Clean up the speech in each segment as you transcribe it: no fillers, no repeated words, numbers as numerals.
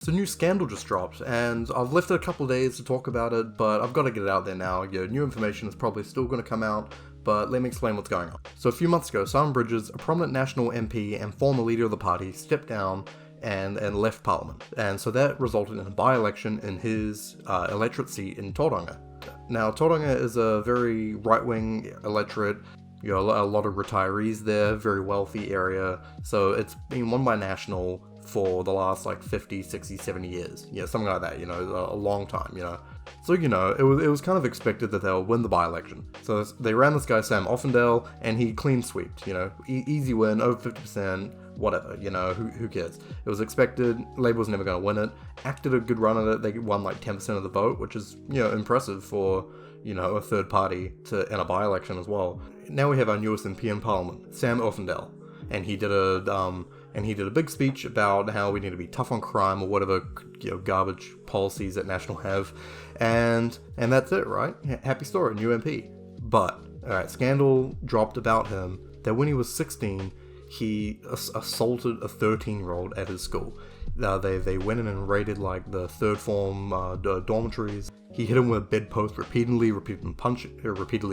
So, new scandal just dropped, and I've left it a couple of days to talk about it, but I've got to get it out there now. New information is probably still going to come out, but let me explain what's going on. So, a few months ago, Simon Bridges, a prominent national MP and former leader of the party, stepped down and left Parliament. And so that resulted in a by-election in his electorate seat in Tauranga. Now, Tauranga is a very right-wing electorate. A lot of retirees there, very wealthy area. So it's been won by National for the last 50, 60, 70 years. Something like that, a long time, So, it was kind of expected that they'll win the by-election. So they ran this guy, Sam Uffindell, and he clean sweeped, easy win, over 50%, whatever, who cares? It was expected, Labour was never going to win it, acted a good run at it, they won 10% of the vote, which is, impressive for, a third party in a by-election as well. Now we have our newest MP in Parliament, Sam Uffindell, and he did a big speech about how we need to be tough on crime or whatever, garbage policies that National have, and that's it, right? Happy story, new MP. But, alright, scandal dropped about him that when he was 16, he assaulted a 13-year-old at his school. They went in and raided the third form dormitories. He hit him with a bedpost repeatedly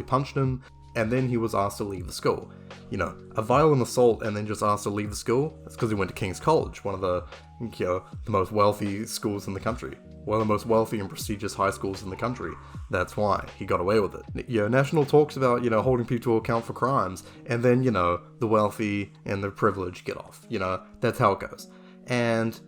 punched him, and then he was asked to leave the school. A violent assault and then just asked to leave the school, that's because he went to King's College, one of the most wealthy schools in the country. One of the most wealthy and prestigious high schools in the country. That's why he got away with it. National talks about, holding people to account for crimes, and then, the wealthy and the privileged get off. That's how it goes. And,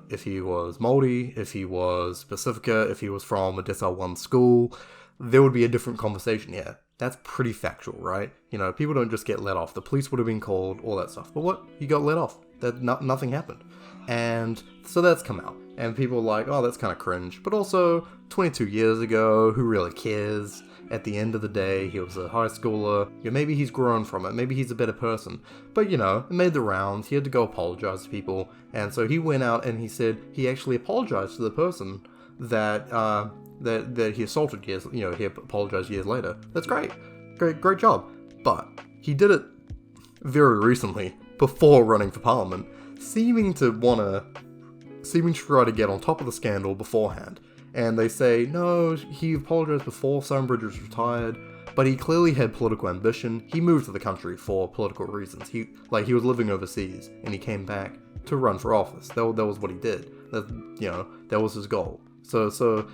if he was Māori, if he was Pacifica, if he was from a Decile 1 school, there would be a different conversation here. That's pretty factual, right? People don't just get let off. The police would have been called, all that stuff. But what? He got let off. Nothing happened. And so that's come out. And people are like, oh, that's kind of cringe. But also, 22 years ago, who really cares? At the end of the day, he was a high schooler. Maybe he's grown from it. Maybe he's a better person. But, it made the rounds. He had to go apologize to people. And so he went out and he said he actually apologized to the person that he assaulted years, he apologized years later. That's great. Great job. But he did it very recently, before running for Parliament, seeming to try to get on top of the scandal beforehand. And they say, no, he apologized before Simon Bridges retired, but he clearly had political ambition. He moved to the country for political reasons. He was living overseas, and he came back to run for office. That was what he did. That was his goal. So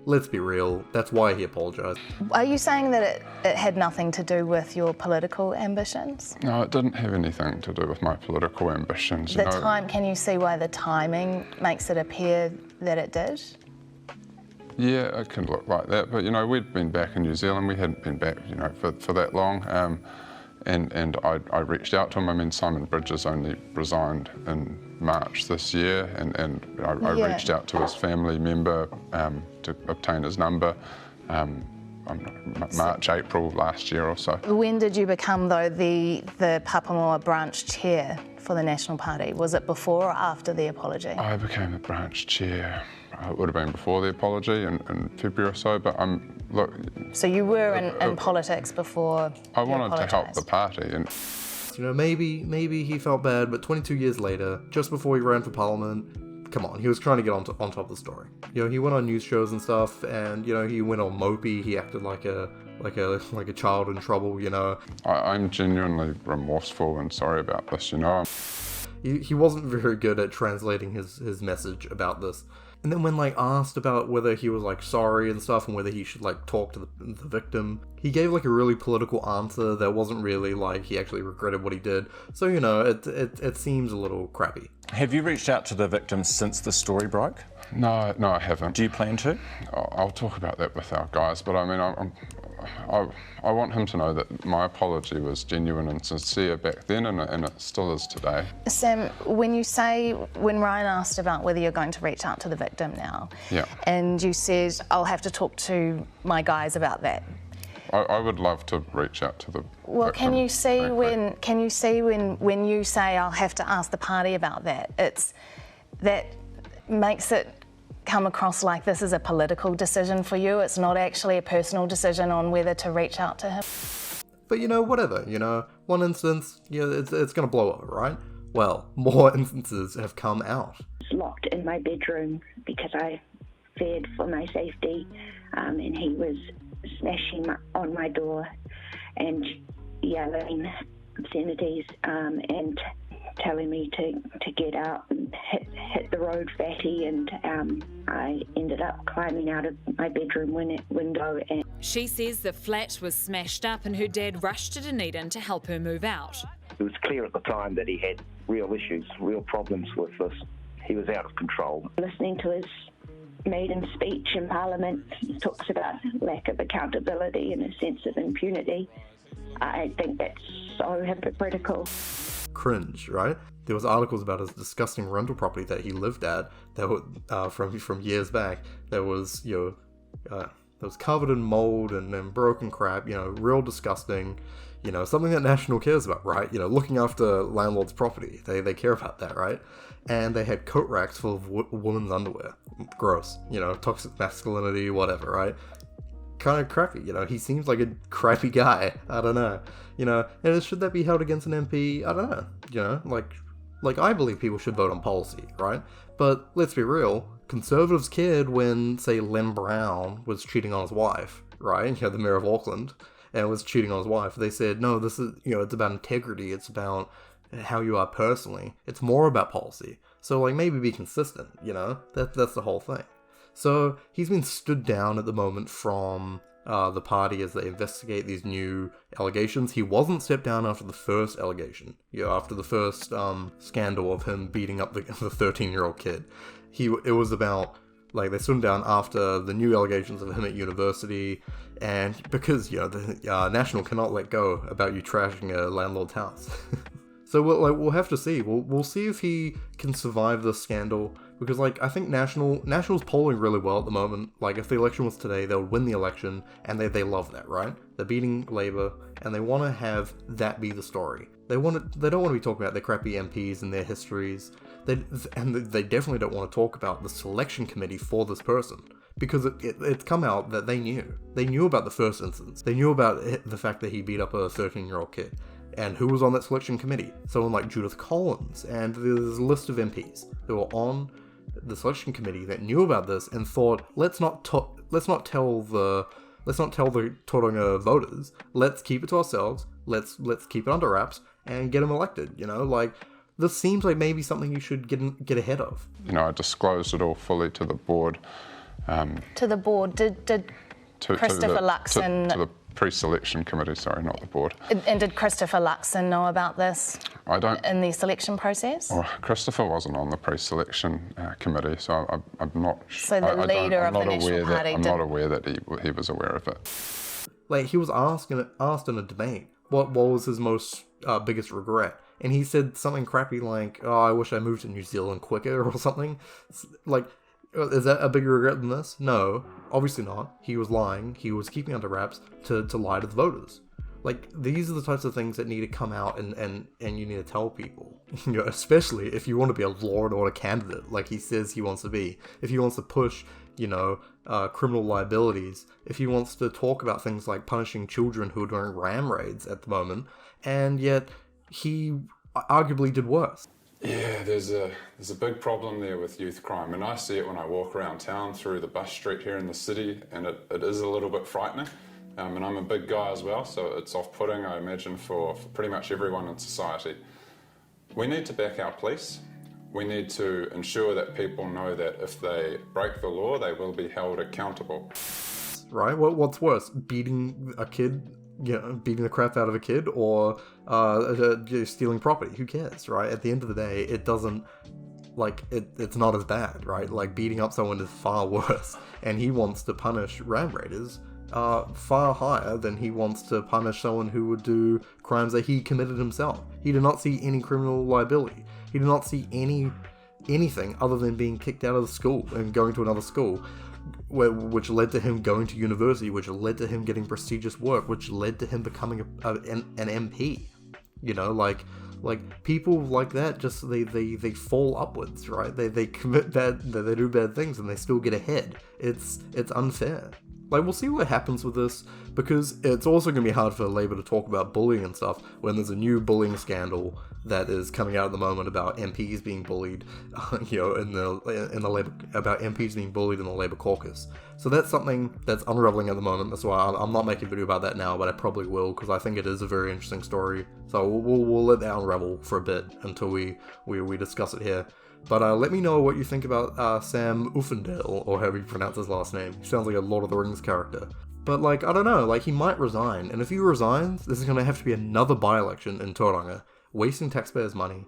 let's be real, that's why he apologized. Are you saying that it had nothing to do with your political ambitions? No, it didn't have anything to do with my political ambitions. Can you see why the timing makes it appear that it did? Yeah, it can look like that, but we'd been back in New Zealand, we hadn't been back, for that long, and I reached out to him. Simon Bridges only resigned in March this year, and I reached out to his family member to obtain his number, March, April last year or so. When did you become, though, the Papamoa branch chair for the National Party? Was it before or after the apology? I became the branch chair. It would have been before the apology in February or so, but look. So you were in politics before I wanted to help the party. And maybe he felt bad, but 22 years later, just before he ran for Parliament, come on, he was trying to get on top of the story. He went on news shows and stuff, and he went on Mopey. He acted like a child in trouble. I'm genuinely remorseful and sorry about this. He wasn't very good at translating his message about this. And then when asked about whether he was sorry and stuff and whether he should talk to the victim, he gave a really political answer that wasn't really he actually regretted what he did. So it seems a little crappy. Have you reached out to the victim since the story broke? No, I haven't. Do you plan to? I'll talk about that with our guys, but I want him to know that my apology was genuine and sincere back then, and it still is today. Sam, when Ryan asked about whether you're going to reach out to the victim now, yeah, and you said, I'll have to talk to my guys about that. I would love to reach out to the Well, victim. can you see when you say I'll have to ask the party about that, that makes it come across like this is a political decision for you. It's not actually a personal decision on whether to reach out to him. But whatever, one instance, it's going to blow over, right? Well, more instances have come out. Locked in my bedroom because I feared for my safety, and he was smashing on my door and yelling obscenities and telling me to get out and hit the road, fatty, and I ended up climbing out of my bedroom window. And she says the flat was smashed up and her dad rushed to Dunedin to help her move out. It was clear at the time that he had real issues, real problems with this. He was out of control. Listening to his maiden speech in Parliament, he talks about lack of accountability and a sense of impunity. I think that's so hypocritical. Cringe, right? There was articles about his disgusting rental property that he lived at that were from years back. That was that was covered in mold and broken crap. Real disgusting. Something that National cares about, right? Looking after landlords' property. They care about that, right? And they had coat racks full of women's underwear. Gross. Toxic masculinity, whatever, right? Kind of crappy, he seems like a crappy guy. I don't know, and should that be held against an MP? I don't know, like I believe people should vote on policy, right? But let's be real, Conservatives cared when, say, Len Brown was cheating on his wife, right? The mayor of Auckland, and was cheating on his wife. They said, no, this is, it's about integrity, it's about how you are personally, it's more about policy. So, maybe be consistent, that's the whole thing. So he's been stood down at the moment from the party as they investigate these new allegations. He wasn't stepped down after the first allegation, after the first scandal of him beating up the 13-year-old kid. It was about, they stood him down after the new allegations of him at university, and because, the National cannot let go about you trashing a landlord's house. So we'll have to see. We'll see if he can survive this scandal. Because, I think National's polling really well at the moment. If the election was today, they would win the election, and they love that, right? They're beating Labour, and they want to have that be the story. They don't want to be talking about their crappy MPs and their histories. They definitely don't want to talk about the selection committee for this person. Because it's come out that they knew. They knew about the first instance. They knew about the fact that he beat up a 13-year-old kid. And who was on that selection committee? Someone like Judith Collins, and there's a list of MPs that were on the selection committee that knew about this and thought, let's not tell the Tauranga voters. Let's keep it to ourselves. Let's keep it under wraps and get him elected. This seems like maybe something you should get ahead of. I disclosed it all fully to the board. To the board, did Christopher Luxon... To the pre-selection committee, sorry, not the board. And did Christopher Luxon know about this? I don't. In the selection process? Well, Christopher wasn't on the pre-selection committee, so I'm not. So the leader of the National Party. I'm not aware that he was aware of it. He was asked in a debate what was his most biggest regret, and he said something crappy like, "Oh, I wish I moved to New Zealand quicker" or something. Is that a bigger regret than this? No, obviously not. He was lying. He was keeping under wraps to lie to the voters. These are the types of things that need to come out and you need to tell people. Especially if you want to be a law and order candidate, like he says he wants to be. If he wants to push, criminal liabilities. If he wants to talk about things like punishing children who are doing ram raids at the moment. And yet, he arguably did worse. Yeah, there's a big problem there with youth crime, and I see it when I walk around town through the bus street here in the city, and it is a little bit frightening. And I'm a big guy as well, so it's off-putting, I imagine, for pretty much everyone in society. We need to back our police. We need to ensure that people know that if they break the law, they will be held accountable. Right? What's worse, beating a kid? Beating the crap out of a kid or stealing property. Who cares, right? At the end of the day, it doesn't, it's not as bad, right? Beating up someone is far worse. And he wants to punish ram raiders far higher than he wants to punish someone who would do crimes that he committed himself. He did not see any criminal liability. He did not see anything other than being kicked out of the school and going to another school. Which led to him going to university, which led to him getting prestigious work, which led to him becoming an MP. People like that just they fall upwards, right? They commit they do bad things and they still get ahead. It's unfair. Like, we'll see what happens with this, because it's also going to be hard for Labour to talk about bullying and stuff when there's a new bullying scandal that is coming out at the moment about MPs being bullied, in the Labour, about MPs being bullied in the Labour caucus. So that's something that's unraveling at the moment. That's why I'm not making a video about that now, but I probably will, because I think it is a very interesting story. So we'll let that unravel for a bit until we discuss it here. But let me know what you think about Sam Uffindell, or however you pronounce his last name. He sounds like a Lord of the Rings character. But, like, I don't know, like, he might resign, and if he resigns, this is going to have to be another by-election in Tauranga, wasting taxpayers' money.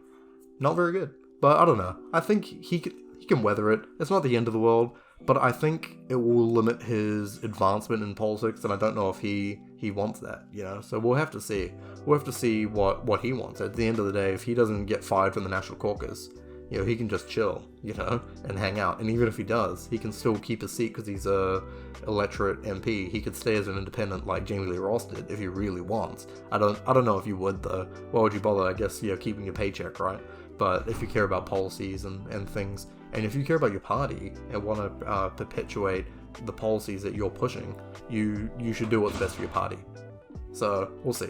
Not very good. But I don't know. I think he can weather it. It's not the end of the world, but I think it will limit his advancement in politics, and I don't know if he wants that, So we'll have to see. We'll have to see what he wants. At the end of the day, if he doesn't get fired from the National Caucus, he can just chill, and hang out. And even if he does, he can still keep his seat because he's a electorate MP. He could stay as an independent like Jamie Lee Ross did if he really wants. I don't know if you would though. Why would you bother? I guess, keeping your paycheck, right? But if you care about policies and things, and if you care about your party and want to perpetuate the policies that you're pushing, you should do what's best for your party. So, we'll see.